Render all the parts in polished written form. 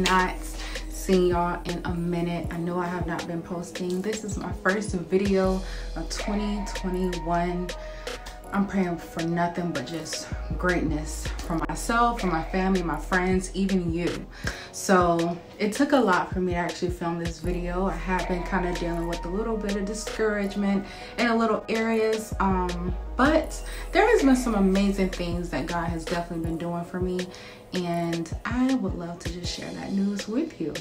not seen y'all in a minute. I know I have not been posting. This is my first video of 2021. I'm praying for nothing but just greatness for myself, for my family, my friends, even you. So it took a lot for me to actually film this video. I have been kind of dealing with a little bit of discouragement in a little areas, but there has been some amazing things that God has definitely been doing for me, and I would love to just share that news with you.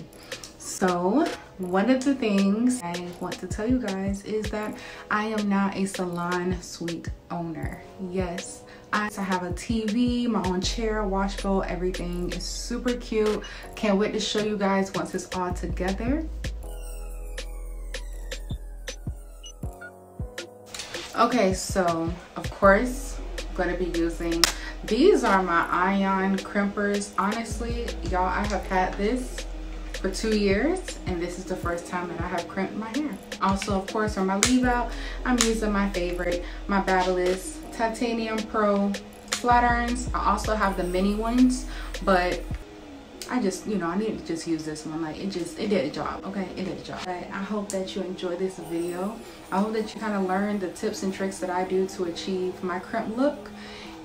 So one of the things I want to tell you guys is that I am now a salon suite owner. Yes, I have a TV, my own chair, wash bowl, everything is super cute. Can't wait to show you guys once it's all together. Okay, so of course I'm going to be using, these are my ion crimpers. Honestly, y'all, I have had this for 2 years, and this is the first time that I have crimped my hair. Also, of course, on my leave out, I'm using my favorite, my Babyliss Titanium Pro flat irons. I also have the mini ones, but I just, you know, I need to just use this one. Like, it did a job, okay? It did a job. But I hope that you enjoy this video. I hope that you kind of learn the tips and tricks that I do to achieve my crimp look.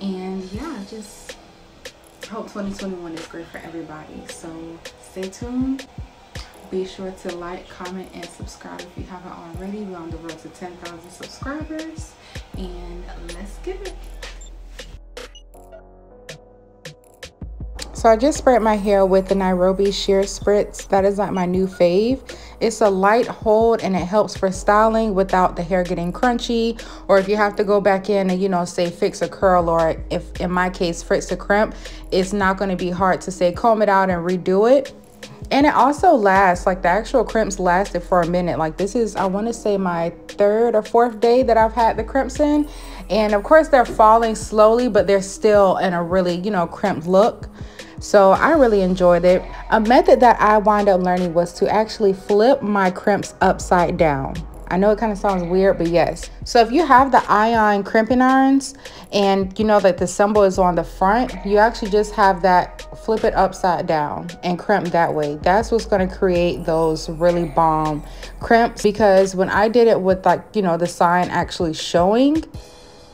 And yeah, just hope 2021 is great for everybody. So stay tuned. Be sure to like, comment, and subscribe if you haven't already. We're on the road to 10,000 subscribers, and let's get it. So I just sprayed my hair with the Nairobi Sheer Spritz. That is like my new fave. It's a light hold, and it helps for styling without the hair getting crunchy, or if you have to go back in and, you know, say fix a curl, or if in my case fix a crimp, it's not going to be hard to say comb it out and redo it. And it also lasts, like the actual crimps lasted for a minute. Like this is, I want to say, my 3rd or 4th day that I've had the crimps in. And of course they're falling slowly, but they're still in a really, you know, crimped look. So I really enjoyed it. A method that I wound up learning was to actually flip my crimps upside down. I know it kind of sounds weird, but yes. So if you have the ion crimping irons and you know that the symbol is on the front, you actually just have that, flip it upside down and crimp that way. That's what's going to create those really bomb crimps, because when I did it with, like, you know, the sign actually showing,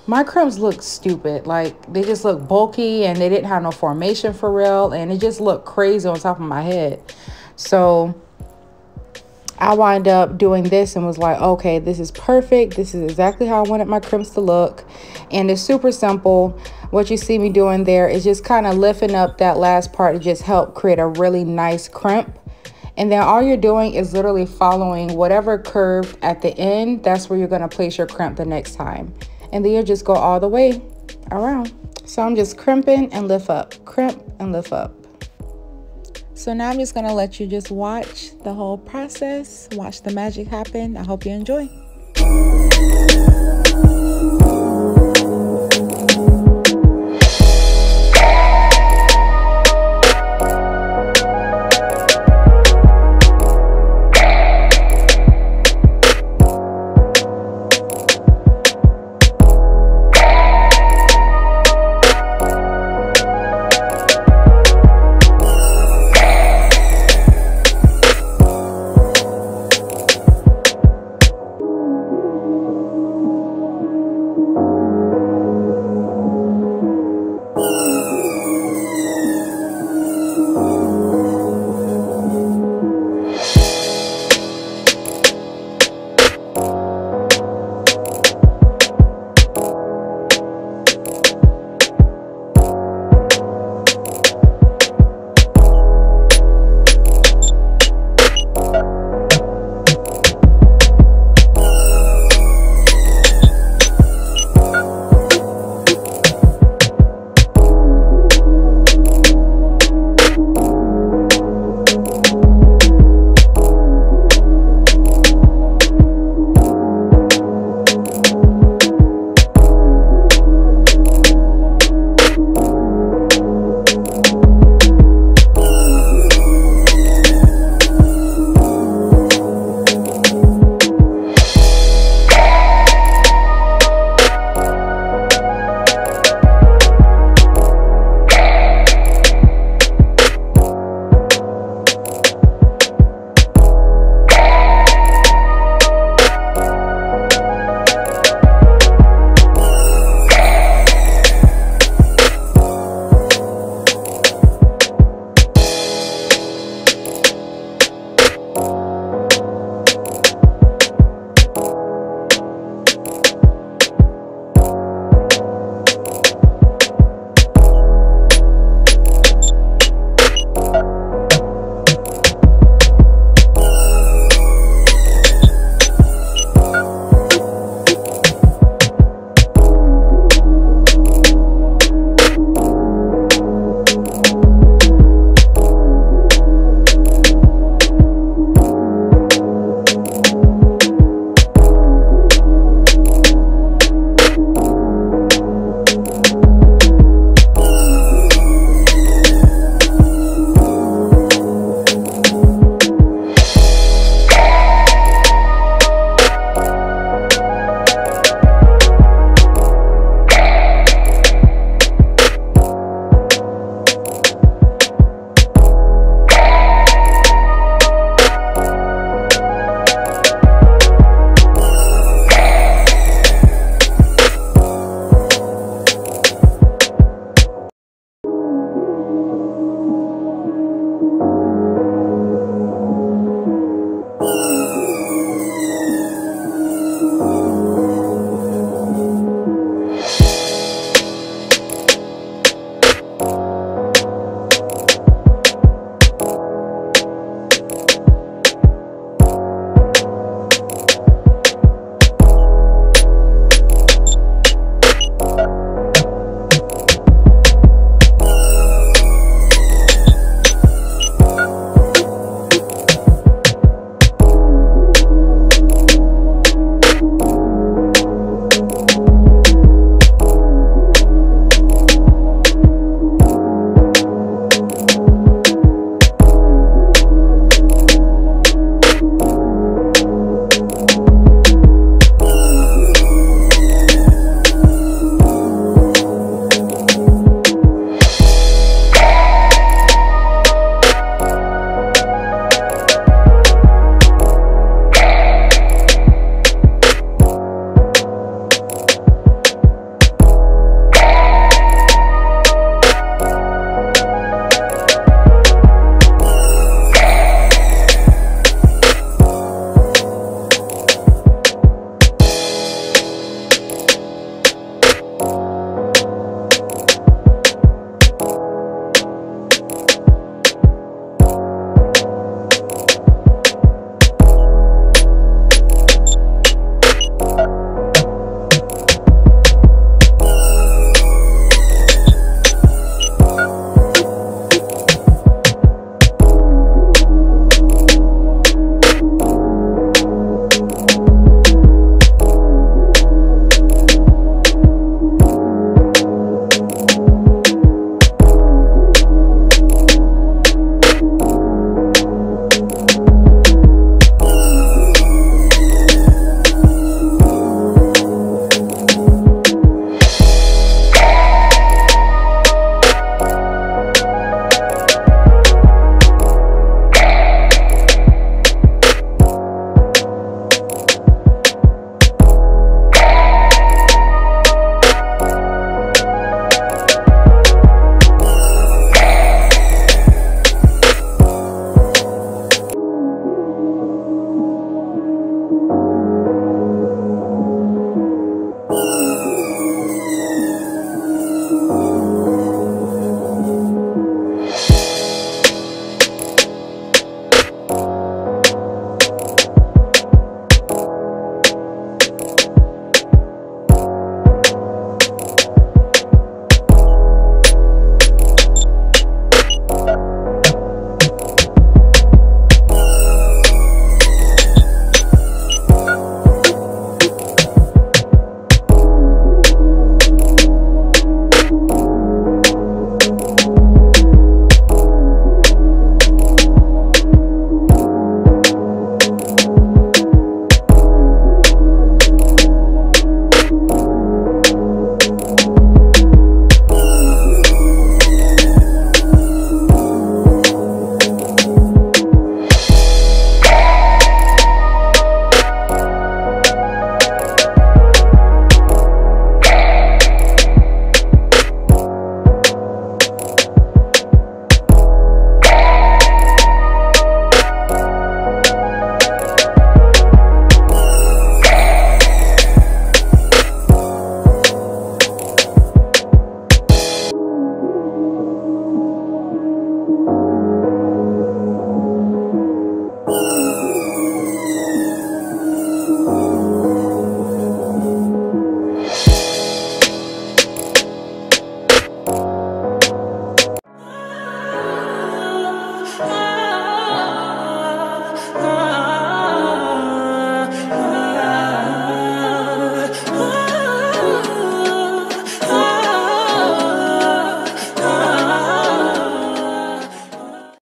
my crimps look stupid. Like, they just look bulky and they didn't have no formation for real, and it just looked crazy on top of my head. So I wind up doing this and was like, okay, this is perfect. This is exactly how I wanted my crimps to look. And it's super simple. What you see me doing there is just kind of lifting up that last part to just help create a really nice crimp. And then all you're doing is literally following whatever curve at the end. That's where you're going to place your crimp the next time. And then you just go all the way around. So I'm just crimping and lift up, crimp and lift up. So now I'm just going to let you just watch the whole process, watch the magic happen. I hope you enjoy.